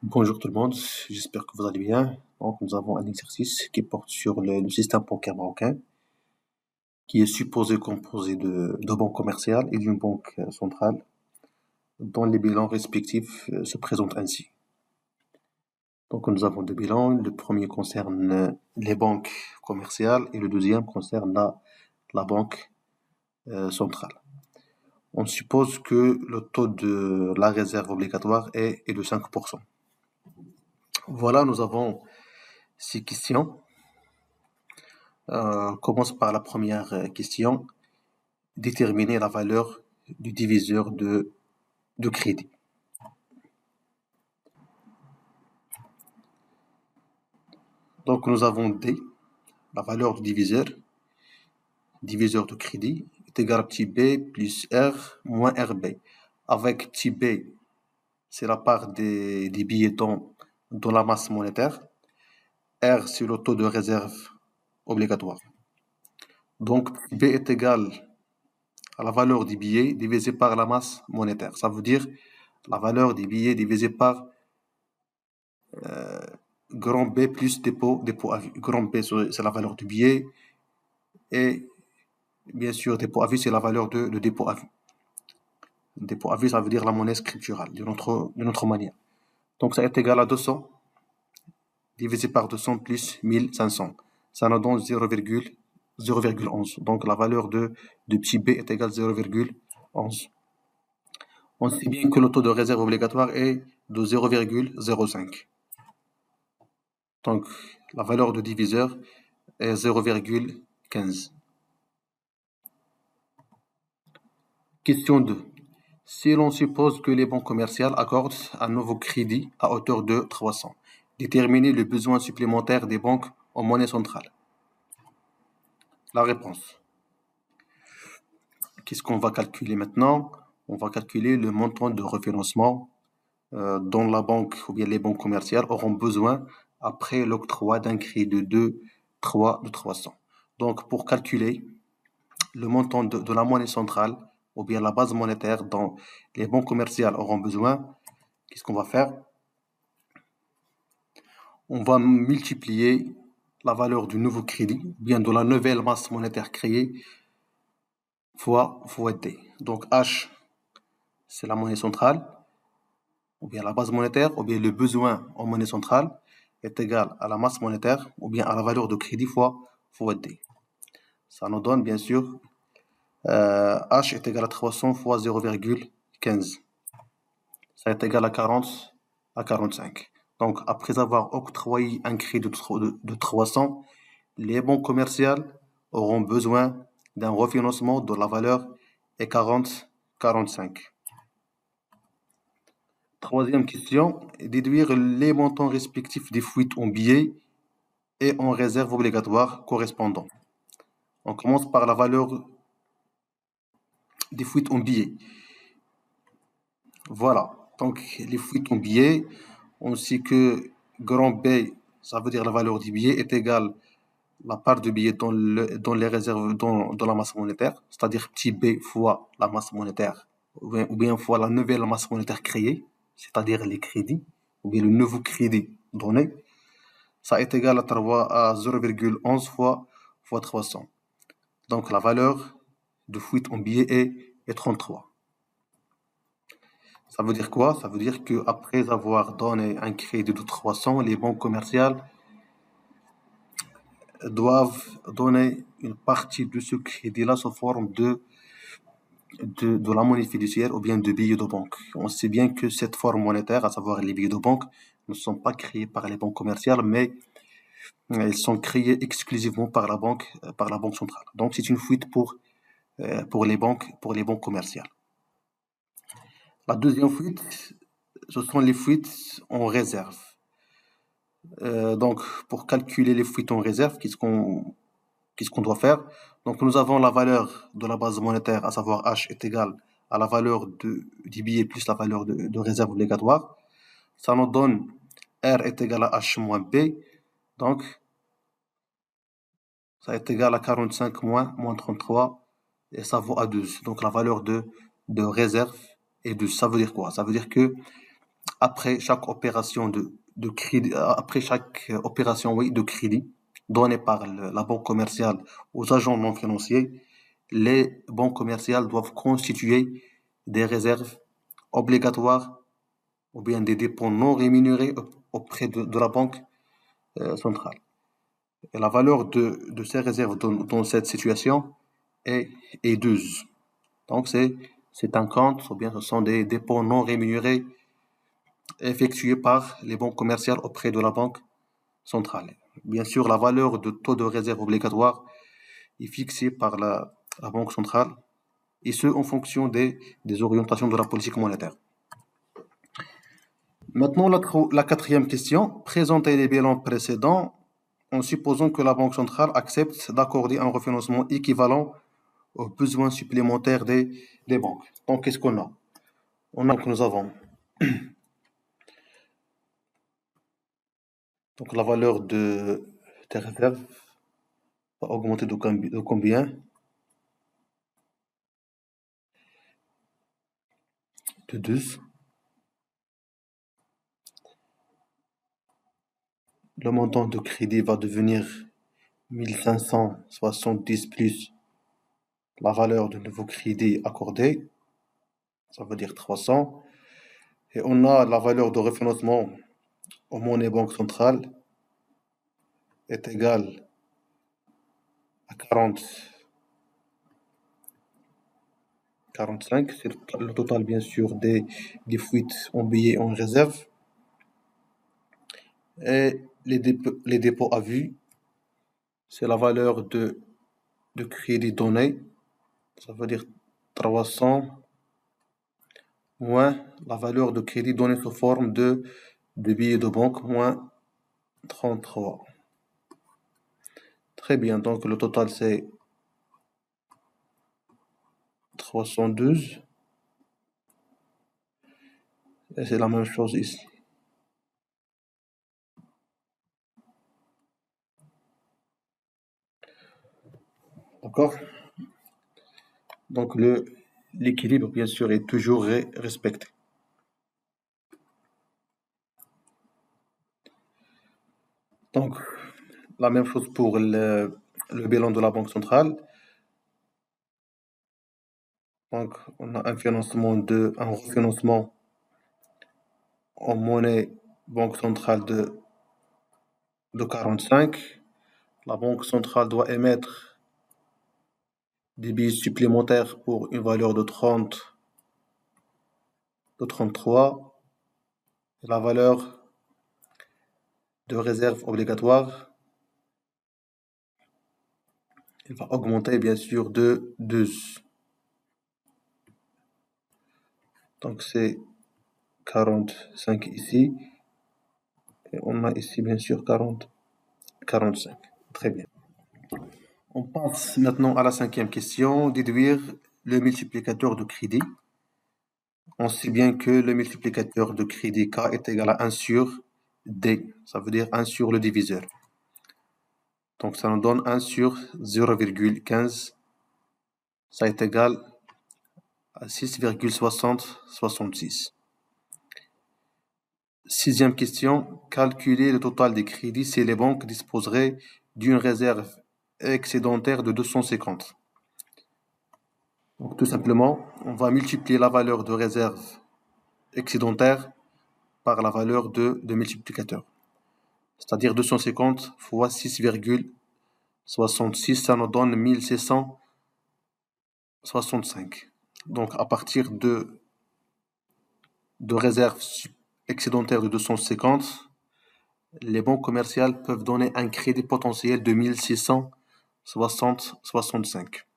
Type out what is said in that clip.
Bonjour tout le monde, j'espère que vous allez bien. Donc, nous avons un exercice qui porte sur le système bancaire marocain, qui est supposé composé de banques commerciales et d'une banque centrale, dont les bilans respectifs se présentent ainsi. Donc, nous avons deux bilans. Le premier concerne les banques commerciales et le deuxième concerne la banque centrale. On suppose que le taux de la réserve obligatoire est de 5%. Voilà, nous avons six questions. Commence par la première question. Déterminer la valeur du diviseur de crédit. Donc nous avons D, la valeur du diviseur de crédit, est égal à petit b plus R moins RB. Avec petit b, c'est la part des billets dans la masse monétaire. R, c'est le taux de réserve obligatoire. Donc B est égal à la valeur des billets divisé par la masse monétaire. Ça veut dire la valeur des billets divisé par grand B plus dépôt à vue. Grand B, c'est la valeur du billet. Et bien sûr, dépôt à vue, c'est la valeur de dépôt à vue. Dépôt à vue, ça veut dire la monnaie scripturale, d'une autre manière. Donc ça est égal à 200 divisé par 200 plus 1500. Ça nous donne 0,11. Donc la valeur de petit b est égale à 0,11. On sait bien que le taux de réserve obligatoire est de 0,05. Donc la valeur de diviseur est 0,15. Question 2. Si l'on suppose que les banques commerciales accordent un nouveau crédit à hauteur de 300, déterminer le besoin supplémentaire des banques en monnaie centrale. La réponse. Qu'est-ce qu'on va calculer maintenant? On va calculer le montant de refinancement dont la banque ou bien les banques commerciales auront besoin après l'octroi d'un crédit de 300. Donc pour calculer le montant de la monnaie centrale ou bien la base monétaire dont les banques commerciales auront besoin, qu'est-ce qu'on va faire? On va multiplier la valeur du nouveau crédit, bien de la nouvelle masse monétaire créée, fois D. Donc H, c'est la monnaie centrale, ou bien la base monétaire, ou bien le besoin en monnaie centrale est égal à la masse monétaire, ou bien à la valeur de crédit fois D. Ça nous donne bien sûr H est égal à 300 fois 0,15. Ça est égal à 40 à 45. Donc, après avoir octroyé un crédit de 300, les banques commerciales auront besoin d'un refinancement dont la valeur est 40-45. Troisième question, déduire les montants respectifs des fuites en billets et en réserve obligatoire correspondants. On commence par la valeur des fuites en billets. Voilà, donc les fuites en billets, on sait que grand B, ça veut dire la valeur du billet, est égale la part du billet dans les réserves, dans la masse monétaire, c'est-à-dire petit b fois la masse monétaire, ou bien fois la nouvelle masse monétaire créée, c'est-à-dire les crédits, ou bien le nouveau crédit donné, ça est égal à 0,11 fois 300. Donc la valeur de fuite en billet est 33. Ça veut dire quoi? Ça veut dire qu'après avoir donné un crédit de 300, les banques commerciales doivent donner une partie de ce crédit-là sous forme de la monnaie fiduciaire ou bien de billets de banque. On sait bien que cette forme monétaire, à savoir les billets de banque, ne sont pas créés par les banques commerciales, mais ils sont créés exclusivement par la banque centrale. Donc c'est une fuite pour les banques commerciales. La deuxième fuite, ce sont les fuites en réserve. Donc pour calculer les fuites en réserve, qu'est-ce qu'on doit faire? Donc nous avons la valeur de la base monétaire, à savoir H est égal à la valeur du billet plus la valeur de réserve obligatoire. Ça nous donne R est égal à H moins B. Donc ça est égal à 45 moins 33 et ça vaut à 12. Donc la valeur de réserve est 12. Ça veut dire quoi? Ça veut dire que après chaque opération de crédit, après chaque opération, oui, de crédit donnée par la banque commerciale aux agents non financiers, les banques commerciales doivent constituer des réserves obligatoires ou bien des dépôts non rémunérés auprès de la banque centrale. Et la valeur de ces réserves dans cette situation est 12. Donc c'est un compte, ou bien ce sont des dépôts non rémunérés effectués par les banques commerciales auprès de la banque centrale. Bien sûr, la valeur de taux de réserve obligatoire est fixée par la banque centrale, et ce en fonction des orientations de la politique monétaire. Maintenant, la quatrième question, présenter les bilans précédents en supposant que la Banque centrale accepte d'accorder un refinancement équivalent aux besoins supplémentaires des banques. Donc, qu'est-ce qu'on a? Nous avons donc la valeur des réserves va augmenter de combien? De 12. Le montant de crédit va devenir 1570 plus la valeur du nouveau crédit accordé, ça veut dire 300. Et on a la valeur de refinancement aux monnaies banque centrale est égale à 45. C'est le total, bien sûr, des fuites en billets en réserve. Et les dépôts à vue, c'est la valeur de crédit donné, ça veut dire 300 moins la valeur de crédit donné sous forme de billets de banque moins 33. Très bien, donc le total c'est 312. Et c'est la même chose ici. D'accord? Donc l'équilibre, bien sûr, est toujours respecté. Donc, la même chose pour le bilan de la Banque centrale. Donc, on a un refinancement en monnaie Banque centrale de 45. La Banque centrale doit émettre des billets supplémentaires pour une valeur de 33. Et la valeur de réserve obligatoire, elle va augmenter, bien sûr, de 12. Donc, c'est 45 ici. Et on a ici, bien sûr, 45. Très bien. On passe maintenant à la cinquième question, déduire le multiplicateur de crédit. On sait bien que le multiplicateur de crédit K est égal à 1 sur D, ça veut dire 1 sur le diviseur. Donc ça nous donne 1 sur 0,15, ça est égal à 6,66. Sixième question, calculer le total des crédits si les banques disposeraient d'une réserve excédentaire de 250. Donc tout simplement, on va multiplier la valeur de réserve excédentaire par la valeur de multiplicateur. C'est-à-dire 250 fois 6,66, ça nous donne 1665. Donc à partir de réserve excédentaire de 250, les banques commerciales peuvent donner un crédit potentiel de 1665.